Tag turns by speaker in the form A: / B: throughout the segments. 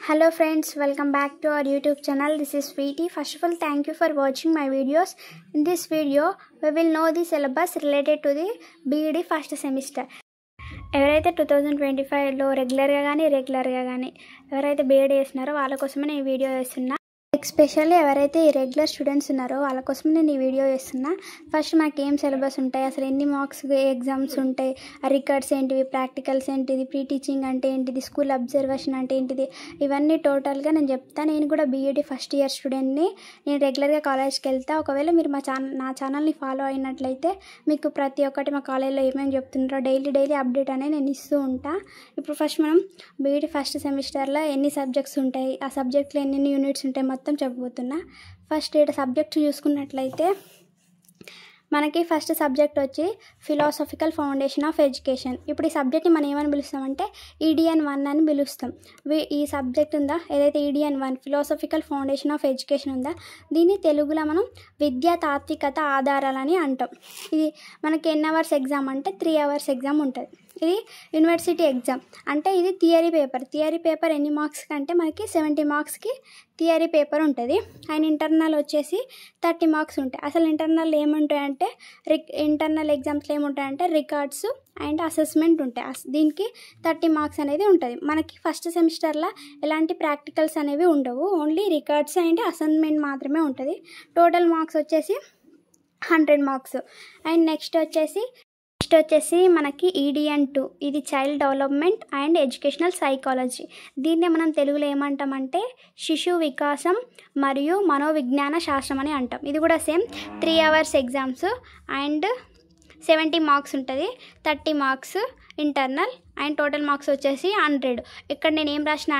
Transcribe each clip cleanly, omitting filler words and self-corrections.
A: Hello friends, welcome back to our YouTube channel. This is Sweetie. First of all, thank you for watching my videos. In this video, we will know the syllabus related to the BEd first semester. ఎవరైతే 2025లో రెగ్యులర్గా కానీ ఇర్రెగ్యులర్గా కానీ ఎవరైతే BEd చేస్తున్నారో వాళ్ళ కోసమే నేను ఈ వీడియో చేస్తున్నా. ఎస్పెషల్లీ ఎవరైతే ఈ రెగ్యులర్ స్టూడెంట్స్ ఉన్నారో వాళ్ళ కోసం నేను ఈ వీడియో చేస్తున్నా. ఫస్ట్ మనకి ఏం సిలబస్ ఉంటాయి, అసలు ఎన్ని మార్క్స్ ఎగ్జామ్స్ ఉంటాయి, రికార్డ్స్ ఏంటివి, ప్రాక్టికల్స్ ఏంటిది, ప్రీ టీచింగ్ అంటే ఏంటిది, స్కూల్ అబ్జర్వేషన్ అంటే ఏంటిది, ఇవన్నీ టోటల్గా నేను చెప్తాను. నేను కూడా బీఈడి ఫస్ట్ ఇయర్ స్టూడెంట్ని. నేను రెగ్యులర్గా కాలేజ్కి వెళ్తా. ఒకవేళ మీరు నా ఛానల్ని ఫాలో అయినట్లయితే మీకు ప్రతి ఒక్కటి మా కాలేజ్లో ఏమేమి చెప్తున్నారో డైలీ అప్డేట్ అనేది నేను ఇస్తూ ఉంటా. ఇప్పుడు ఫస్ట్ మనం బీఈడి ఫస్ట్ సెమిస్టర్లో ఎన్ని సబ్జెక్ట్స్ ఉంటాయి, ఆ సబ్జెక్ట్లో ఎన్ని యూనిట్స్ ఉంటాయి మొత్తం చెప్పబోతున్నా. ఫస్ట్ ఇక్కడ సబ్జెక్ట్ చూసుకున్నట్లయితే మనకి ఫస్ట్ సబ్జెక్ట్ వచ్చి ఫిలాసఫికల్ ఫౌండేషన్ ఆఫ్ ఎడ్యుకేషన్. ఇప్పుడు ఈ సబ్జెక్ట్ని మనం ఏమని పిలుస్తామంటే EDN 1 అని పిలుస్తాం. ఈ సబ్జెక్ట్ ఉందా ఏదైతే EDN 1 philosophical foundation of education ఉందా, దీన్ని తెలుగులో మనం విద్యా తాత్వికత ఆధారాలని అంటాం. ఇది మనకి ఎన్ని అవర్స్ ఎగ్జామ్ అంటే 3 hours ఎగ్జామ్ ఉంటుంది. ఇది యూనివర్సిటీ ఎగ్జామ్ అంటే ఇది థియరీ పేపర్ ఎన్ని మార్క్స్కి అంటే మనకి 70 మార్క్స్కి థియరీ పేపర్ ఉంటుంది. అండ్ ఇంటర్నల్ వచ్చేసి 30 మార్క్స్ ఉంటాయి. అసలు ఇంటర్నల్ ఏముంటాయంటే ఇంటర్నల్ ఎగ్జామ్స్లో ఏముంటాయంటే రికార్డ్స్ అండ్ అసెస్మెంట్ ఉంటాయి. దీనికి 30 మార్క్స్ అనేది ఉంటుంది. మనకి ఫస్ట్ సెమిస్టర్లో ఎలాంటి ప్రాక్టికల్స్ అనేవి ఉండవు, ఓన్లీ రికార్డ్స్ అండ్ అసైన్మెంట్ మాత్రమే ఉంటుంది. టోటల్ మార్క్స్ వచ్చేసి 100 మార్క్స్. అండ్ నెక్స్ట్ వచ్చేసి మనకి EDN 2, ఇది child development and educational psychology. దీన్నే మనం తెలుగులో ఏమంటామంటే శిశు వికాసం మరియు మనోవిజ్ఞాన శాస్త్రం అని అంటాం. ఇది కూడా same 3 hours exams and 70 marks ఉంటుంది. 30 marks internal and total marks వచ్చేసి 100. ఇక్కడ నేను ఏం రాసిన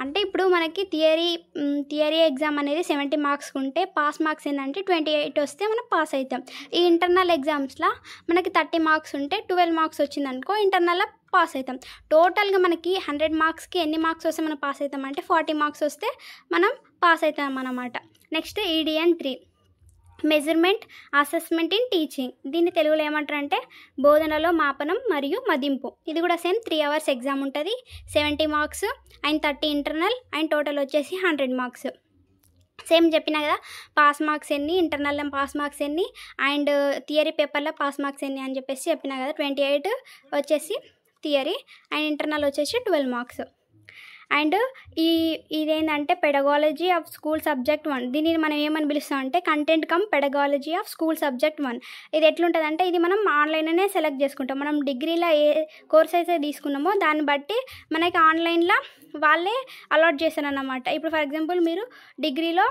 A: అంటే ఇప్పుడు మనకి థియరీ ఎగ్జామ్ అనేది 70 మార్క్స్ ఉంటే పాస్ మార్క్స్ ఏంటంటే 28 వస్తే మనం పాస్ అవుతాం. ఈ ఇంటర్నల్ ఎగ్జామ్స్లో మనకి 30 మార్క్స్ ఉంటే 12 మార్క్స్ వచ్చిందనుకో ఇంటర్నల్లో పాస్ అవుతాం. టోటల్గా మనకి 100 మార్క్స్కి ఎన్ని మార్క్స్ వస్తే మనం పాస్ అవుతాం అంటే 40 మార్క్స్ వస్తే మనం పాస్ అవుతాం అన్నమాట. Next EDN 3 measurement assessment in teaching. దీన్ని తెలుగులో ఏమంటారంటే బోధనలో మాపనం మరియు మదింపు. ఇది కూడా సేమ్ 3 hours ఎగ్జామ్ ఉంటుంది. 70 marks and 30 internal and total వచ్చేసి 100 మార్క్స్. సేమ్ చెప్పినా కదా, పాస్ మార్క్స్ ఎన్ని, ఇంటర్నల్లో పాస్ మార్క్స్ ఎన్ని అండ్ థియరీ పేపర్లో పాస్ మార్క్స్ ఎన్ని అని చెప్పేసి చెప్పినా కదా. 28 వచ్చేసి థియరీ అండ్ ఇంటర్నల్ వచ్చేసి 12 మార్క్స్. అండ్ ఇదేంటంటే పెడగాలజీ ఆఫ్ స్కూల్ సబ్జెక్ట్ 1. దీనిని మనం ఏమని పిలుస్తాం అంటే content come pedagogy of school subject 1. ఇది ఎట్లుంటుందంటే ఇది మనం ఆన్లైన్లోనే సెలెక్ట్ చేసుకుంటాం. మనం డిగ్రీలో ఏ కోర్స్ అయితే తీసుకున్నామో దాన్ని బట్టి మనకి ఆన్లైన్లో వాళ్ళే అలాట్ చేస్తారన్నమాట. ఇప్పుడు ఫర్ ఎగ్జాంపుల్ మీరు డిగ్రీలో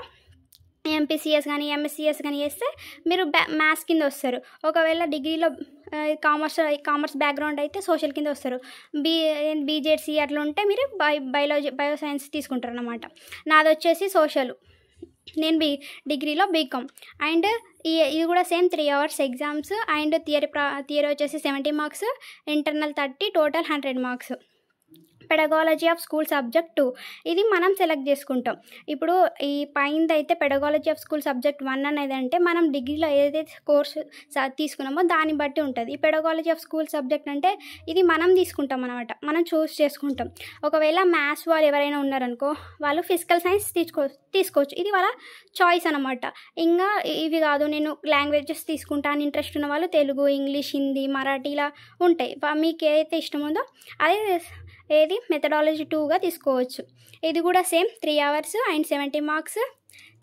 A: MPCS కానీ MSCS కానీ చేస్తే మీరు మ్యాథ్స్ కింద వస్తారు. ఒకవేళ డిగ్రీలో కామర్స్ బ్యాక్గ్రౌండ్ అయితే సోషల్ కింద వస్తారు. BJC అట్లా ఉంటే మీరు బయోసైన్స్ తీసుకుంటారు అన్నమాట. నాది వచ్చేసి సోషల్, నేను డిగ్రీలో బీకామ్. అండ్ ఇది కూడా same 3 hours exams and theory వచ్చేసి 70 marks, internal 30, total 100 marks. Pedagogy of school subject 2 ఇది మనం సెలెక్ట్ చేసుకుంటాం. ఇప్పుడు ఈ పైనది అయితే పెడగాలజీ ఆఫ్ స్కూల్ సబ్జెక్ట్ 1 అనేది అంటే మనం డిగ్రీలో ఏదైతే కోర్సు తీసుకున్నామో దాన్ని బట్టి ఉంటుంది. ఈ పెడగాలజీ ఆఫ్ స్కూల్ సబ్జెక్ట్ అంటే ఇది మనం తీసుకుంటాం అనమాట, మనం చూస్ చేసుకుంటాం. ఒకవేళ మ్యాథ్స్ వాళ్ళు ఎవరైనా ఉన్నారనుకో వాళ్ళు ఫిజికల్ సైన్స్ తీసుకోవచ్చు, ఇది వాళ్ళ చాయిస్ అనమాట. ఇంకా ఇవి కాదు నేను లాంగ్వేజెస్ తీసుకుంటా అని ఇంట్రెస్ట్ ఉన్న వాళ్ళు తెలుగు, ఇంగ్లీష్, హిందీ, మరాఠీ ఇలా ఉంటాయి. మీకు ఏదైతే ఇష్టం ఉందో అదే మెథడాలజీ 2గా తీసుకోవచ్చు. ఇది కూడా same 3 hours and 70 marks,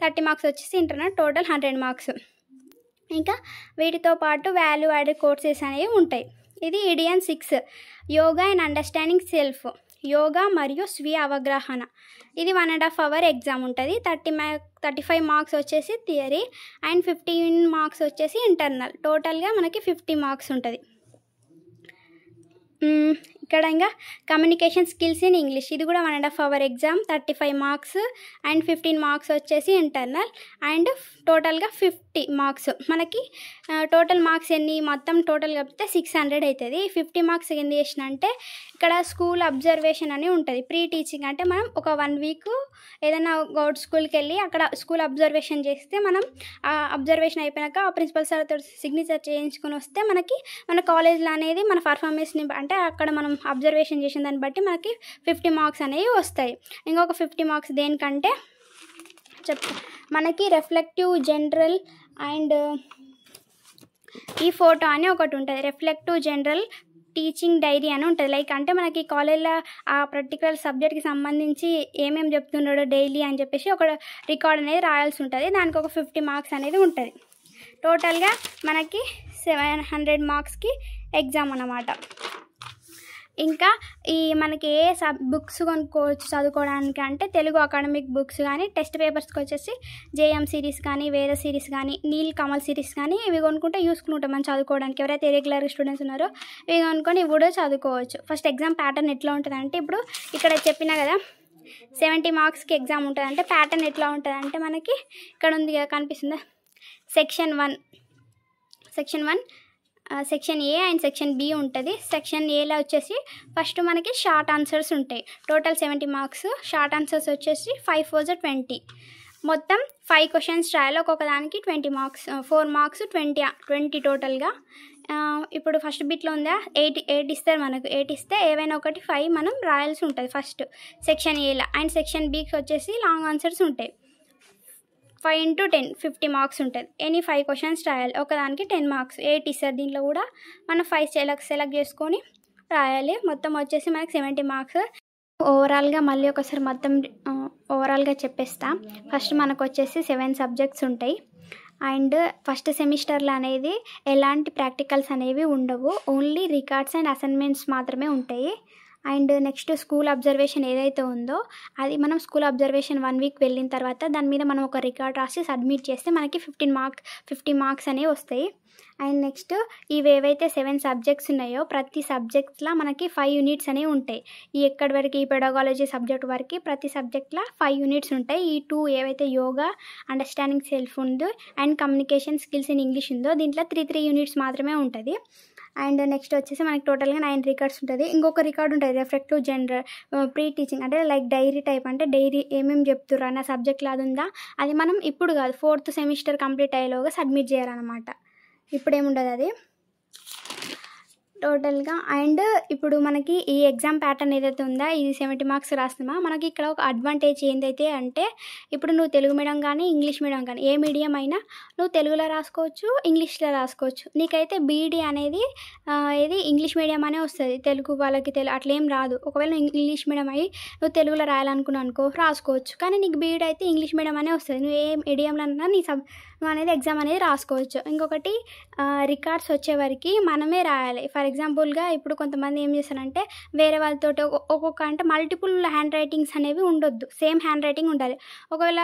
A: 30 marks వచ్చేసి ఇంటర్నల్, టోటల్ 100 మార్క్స్. ఇంకా వీటితో పాటు వాల్యూ యాడెడ్ కోర్సెస్ అనేవి ఉంటాయి. ఇది EDN 6 yoga and understanding self, yoga మరియు స్వీయ అవగాహన. ఇది 1.5 hour ఎగ్జామ్ ఉంటుంది. 35 మార్క్స్ వచ్చేసి థియరీ అండ్ 15 మార్క్స్ వచ్చేసి ఇంటర్నల్. టోటల్గా మనకి 50 మార్క్స్ ఉంటుంది. ఇక్కడ ఇంకా కమ్యూనికేషన్ స్కిల్స్ ఇన్ ఇంగ్లీష్, ఇది కూడా 1.5 hour exam, 35 marks and 15 marks వచ్చేసి ఇంటర్నల్ అండ్ టోటల్గా 50 మార్క్స్. మనకి టోటల్ మార్క్స్ ఎన్ని మొత్తం టోటల్ కలిపితే 600 అవుతుంది. 50 మార్క్స్ ఎందుకు చేసిన అంటే ఇక్కడ స్కూల్ అబ్జర్వేషన్ అని ఉంటుంది. ప్రీ టీచింగ్ అంటే మనం ఒక 1 week ఏదైనా గౌడ్ స్కూల్కి వెళ్ళి అక్కడ స్కూల్ అబ్జర్వేషన్ చేస్తే మనం ఆ అబ్జర్వేషన్ అయిపోయాక ఆ ప్రిన్సిపల్ సార్తో సిగ్నేచర్ చేయించుకొని వస్తే మనకి మన కాలేజ్లో అనేది మన పర్ఫార్మెన్స్ని అంటే అక్కడ మనం అబ్జర్వేషన్ చేసిన దాన్ని బట్టి మనకి 50 మార్క్స్ అనేవి వస్తాయి. ఇంకొక 50 మార్క్స్ దేనికంటే మనకి రిఫ్లెక్టివ్ జనరల్ అండ్ ఈ ఫోటో అని ఒకటి ఉంటుంది. రిఫ్లెక్టివ్ జనరల్ టీచింగ్ డైరీ అని ఉంటుంది. లైక్ అంటే మనకి కాలేజ్లో ఆ పర్టికులర్ సబ్జెక్ట్కి సంబంధించి ఏమేమి చెప్తున్నాడో డైలీ అని చెప్పేసి ఒక రికార్డ్ అనేది రాయాల్సి ఉంటుంది. దానికి ఒక 50 మార్క్స్ అనేది ఉంటుంది. టోటల్గా మనకి 700 మార్క్స్కి ఎగ్జామ్ అన్నమాట. ఇంకా ఈ మనకి ఏ బుక్స్ కొనుక్కోవచ్చు చదువుకోవడానికి అంటే తెలుగు అకాడమిక్ బుక్స్ కానీ, టెస్ట్ పేపర్స్కి వచ్చేసి జేఎం సిరీస్ కానీ, వేద సిరీస్ కానీ, నీల్ కమల్ సిరీస్ కానీ ఇవి కొనుక్కుంటే యూస్ఫుల్ ఉంటుంది మనం చదువుకోవడానికి. ఎవరైతే రెగ్యులర్ స్టూడెంట్స్ ఉన్నారో ఇవి కొనుక్కొని ఇవి కూడా చదువుకోవచ్చు. ఫస్ట్ ఎగ్జామ్ ప్యాటర్న్ ఎట్లా ఉంటుంది అంటే ఇప్పుడు ఇక్కడ చెప్పినా కదా 70 మార్క్స్కి ఎగ్జామ్ ఉంటుంది. అంటే ప్యాటర్న్ ఎట్లా ఉంటుంది అంటే మనకి ఇక్కడ ఉంది కదా కనిపిస్తుందా, section 1 section A and section B ఉంటుంది. సెక్షన్ ఏలో వచ్చేసి ఫస్ట్ మనకి షార్ట్ ఆన్సర్స్ ఉంటాయి. Total 70 marks. షార్ట్ ఆన్సర్స్ వచ్చేసి 5 4 20. మొత్తం 5 క్వశ్చన్స్ రాయాలి. ఒక్కొక్క దానికి 20 మార్క్స్, 4 మార్క్స్ 20 టోటల్గా. ఇప్పుడు ఫస్ట్ బిట్లో ఉందా 8 ఇస్తారు మనకు. 8 ఇస్తే ఏవైనా ఒకటి 5 మనం రాయాల్సి ఉంటుంది ఫస్ట్ సెక్షన్ ఏలో. అండ్ సెక్షన్ బికి వచ్చేసి లాంగ్ ఆన్సర్స్ ఉంటాయి. 5 into 10 50 మార్క్స్ ఉంటుంది. ఎనీ 5 క్వశ్చన్స్ రాయాలి. ఒకదానికి 10 మార్క్స్. 8 ఇస్తారు. దీంట్లో కూడా మనం 5 సెలెక్ట్ చేసుకొని రాయాలి. మొత్తం వచ్చేసి మనకి 70 మార్క్స్. ఓవరాల్గా మళ్ళీ ఒకసారి మొత్తం ఓవరాల్గా చెప్పేస్తా. ఫస్ట్ మనకు వచ్చేసి 7 సబ్జెక్ట్స్ ఉంటాయి. అండ్ ఫస్ట్ సెమిస్టర్లో అనేది ఎలాంటి ప్రాక్టికల్స్ అనేవి ఉండవు. ఓన్లీ రికార్డ్స్ అండ్ అసైన్మెంట్స్ మాత్రమే ఉంటాయి. అండ్ నెక్స్ట్ స్కూల్ అబ్జర్వేషన్ ఏదైతే ఉందో అది మనం స్కూల్ అబ్జర్వేషన్ 1 వీక్ వెళ్ళిన తర్వాత దాని మీద మనం ఒక రికార్డ్ రాసి సబ్మిట్ చేస్తే మనకి 50 మార్క్స్ అనేవి వస్తాయి. అండ్ నెక్స్ట్ ఇవి ఏవైతే 7 సబ్జెక్ట్స్ ఉన్నాయో ప్రతి సబ్జెక్ట్స్లో మనకి 5 యూనిట్స్ అనేవి ఉంటాయి. ఈ ఎక్కడి వరకు ఈ పెడగాలజీ సబ్జెక్ట్ వరకు ప్రతి సబ్జెక్ట్లో 5 యూనిట్స్ ఉంటాయి. ఈ 2 ఏవైతే యోగా, అండర్స్టాండింగ్ సెల్ఫ్ ఉందో and communication skills in English ఉందో దీంట్లో 3 యూనిట్స్ మాత్రమే ఉంటుంది. అండ్ నెక్స్ట్ వచ్చేసి మనకి టోటల్గా 9 రికార్డ్స్ ఉంటుంది. ఇంకొక రికార్డ్ ఉంటుంది రిఫ్లెక్టివ్ జనరల్ ప్రీ టీచింగ్, అంటే లైక్ డైరీ టైప్. అంటే డైరీ ఏమేమి చెప్తుర్రు అన్న సబ్జెక్ట్లో అది ఉందా అది మనం ఇప్పుడు కాదు 4th సెమిస్టర్ కంప్లీట్ అయ్యేలోగా సబ్మిట్ చేయాలన్నమాట. ఇప్పుడు ఏముండదు అది టోటల్గా. అండ్ ఇప్పుడు మనకి ఈ ఎగ్జామ్ ప్యాటర్న్ ఏదైతే ఉందో ఇది 70 మార్క్స్ రాస్తామా మనకి ఇక్కడ ఒక అడ్వాంటేజ్ ఏందైతే అంటే ఇప్పుడు నువ్వు తెలుగు మీడియం కానీ ఇంగ్లీష్ మీడియం కానీ ఏ మీడియం అయినా నువ్వు తెలుగులో రాసుకోవచ్చు, ఇంగ్లీష్లో రాసుకోవచ్చు. నీకైతే బీఈడీ అనేది ఇది ఇంగ్లీష్ మీడియం అనే వస్తుంది. తెలుగు వాళ్ళకి అట్లేం రాదు. ఒకవేళ ఇంగ్లీష్ మీడియం అయ్యి నువ్వు తెలుగులో రాయాలనుకున్నావు అనుకో రాసుకోవచ్చు. కానీ నీకు బీఈడీ అయితే ఇంగ్లీష్ మీడియం అనే వస్తుంది. నువ్వు ఏ మీడియంలో అన్నా నువ్వు అనేది ఎగ్జామ్ అనేది రాసుకోవచ్చు. ఇంకొకటి రికార్డ్స్ వచ్చేవరకు మనమే రాయాలి. ఫర్ ఎగ్జాంపుల్గా ఇప్పుడు కొంతమంది ఏం చేస్తారంటే వేరే వాళ్ళతో ఒక్కొక్క అంటే మల్టిపుల్ హ్యాండ్ రైటింగ్స్ అనేవి ఉండొద్దు, సేమ్ హ్యాండ్ రైటింగ్ ఉండాలి. ఒకవేళ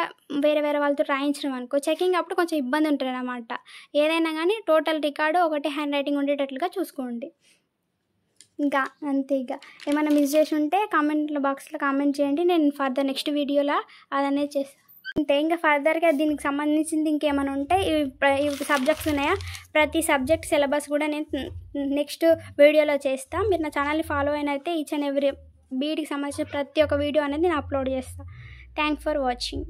A: వేరే వాళ్ళతో రాయించడం అనుకో చెకింగ్ అప్పుడు కొంచెం ఇబ్బంది ఉంటుంది అన్నమాట. ఏదైనా కానీ టోటల్ రికార్డు ఒకటే హ్యాండ్ రైటింగ్ ఉండేటట్లుగా చూసుకోండి. ఇంకా అంతే. ఇక ఏమైనా మిస్ చేసి ఉంటే కామెంట్లో బాక్స్లో కామెంట్ చేయండి. నేను ఫర్దర్ నెక్స్ట్ వీడియోలో అదనేది చేస్తాను. అంటే ఇంకా ఫర్దర్గా దీనికి సంబంధించింది ఇంకేమైనా ఉంటే ఇవి సబ్జెక్ట్స్ ఉన్నాయా ప్రతి సబ్జెక్ట్ సిలబస్ కూడా నేను నెక్స్ట్ వీడియోలో చేస్తాను. మీరు నా ఛానల్ని ఫాలో అయినైతే ఈచ్ అండ్ ఎవ్రీ బీఈడీకి సంబంధించిన ప్రతి ఒక్క వీడియో అనేది నేను అప్లోడ్ చేస్తాను. Thanks for watching.